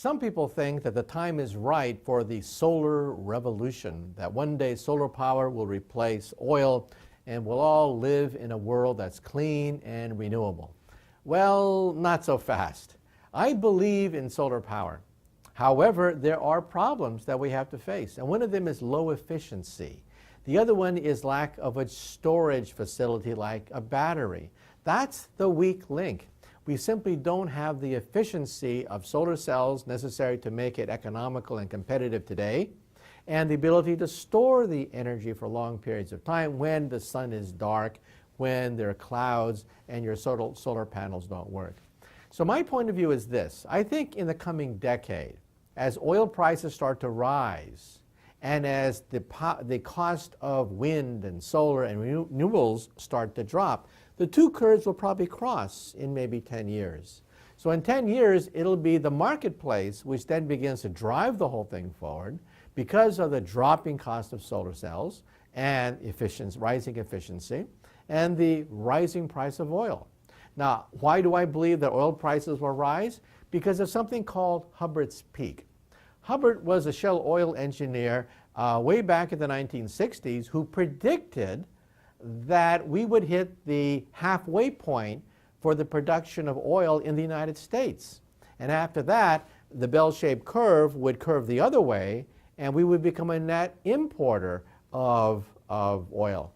Some people think that the time is right for the solar revolution, that one day solar power will replace oil and we'll all live in a world that's clean and renewable. Well, not so fast. I believe in solar power. However, there are problems that we have to face, and one of them is low efficiency. The other one is lack of a storage facility like a battery. That's the weak link. We simply don't have the efficiency of solar cells necessary to make it economical and competitive today, and the ability to store the energy for long periods of time when the sun is dark, when there are clouds, and your solar panels don't work. So my point of view is this. I think in the coming decade, as oil prices start to rise, and as the cost of wind and solar and renewables start to drop, the two curves will probably cross in maybe 10 years. So in 10 years, it'll be the marketplace which then begins to drive the whole thing forward because of the dropping cost of solar cells and rising efficiency and the rising price of oil. Now, why do I believe that oil prices will rise? Because of something called Hubbard's peak. Hubbard was a Shell oil engineer way back in the 1960s who predicted that we would hit the halfway point for the production of oil in the United States. And after that, the bell-shaped curve would curve the other way, and we would become a net importer of oil.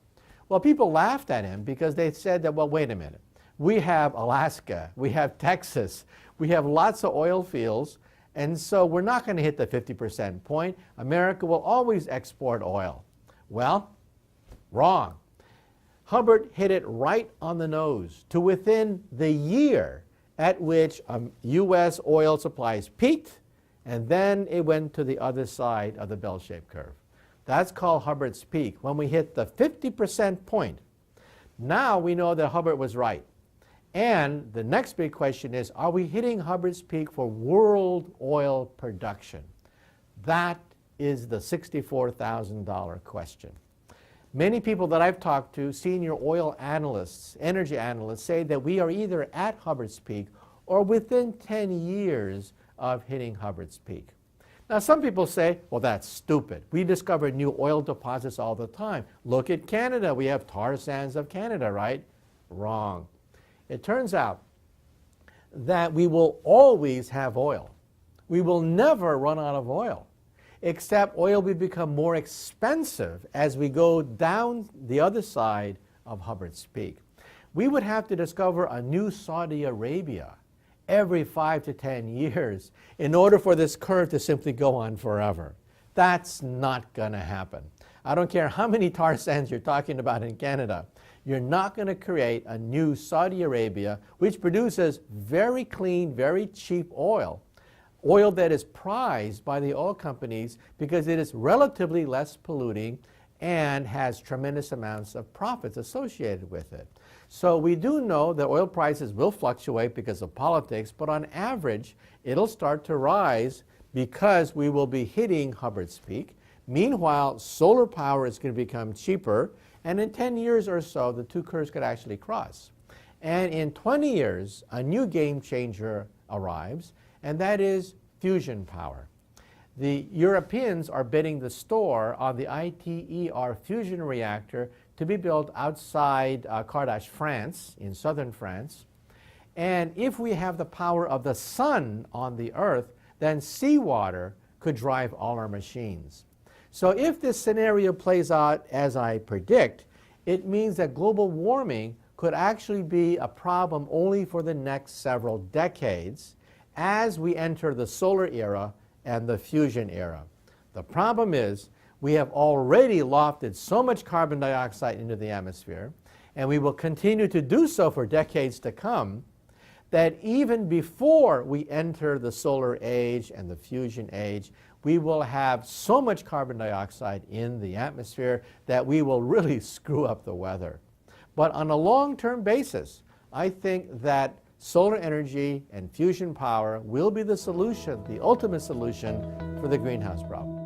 Well, people laughed at him because they said that, well, wait a minute. We have Alaska, we have Texas, we have lots of oil fields, and so we're not going to hit the 50% point. America will always export oil. Well, wrong. Hubbard hit it right on the nose to within the year at which U.S. oil supplies peaked, and then it went to the other side of the bell-shaped curve. That's called Hubbard's peak. When we hit the 50% point, now we know that Hubbard was right. And the next big question is, are we hitting Hubbard's peak for world oil production? That is the $64,000 question. Many people that I've talked to, senior oil analysts, energy analysts, say that we are either at Hubbard's peak or within 10 years of hitting Hubbard's peak. Now, some people say, well, that's stupid. We discover new oil deposits all the time. Look at Canada. We have tar sands of Canada, right? Wrong. It turns out that we will always have oil. We will never run out of oil, except oil will become more expensive as we go down the other side of Hubbard's peak. We would have to discover a new Saudi Arabia every 5 to 10 years in order for this curve to simply go on forever. That's not going to happen. I don't care how many tar sands you're talking about in Canada. You're not going to create a new Saudi Arabia which produces very clean, very cheap oil that is prized by the oil companies because it is relatively less polluting and has tremendous amounts of profits associated with it. So we do know that oil prices will fluctuate because of politics, but on average, it'll start to rise because we will be hitting Hubbard's peak. Meanwhile, solar power is going to become cheaper, and in 10 years or so, the two curves could actually cross. And in 20 years, a new game changer arrives, and that is fusion power. The Europeans are bidding the store on the ITER fusion reactor to be built outside Carthage, France, in southern France. And if we have the power of the sun on the earth, then seawater could drive all our machines. So if this scenario plays out as I predict, it means that global warming could actually be a problem only for the next several decades as we enter the solar era and the fusion era. The problem is we have already lofted so much carbon dioxide into the atmosphere, and we will continue to do so for decades to come, that even before we enter the solar age and the fusion age, we will have so much carbon dioxide in the atmosphere that we will really screw up the weather. But on a long-term basis, I think that solar energy and fusion power will be the solution, the ultimate solution for the greenhouse problem.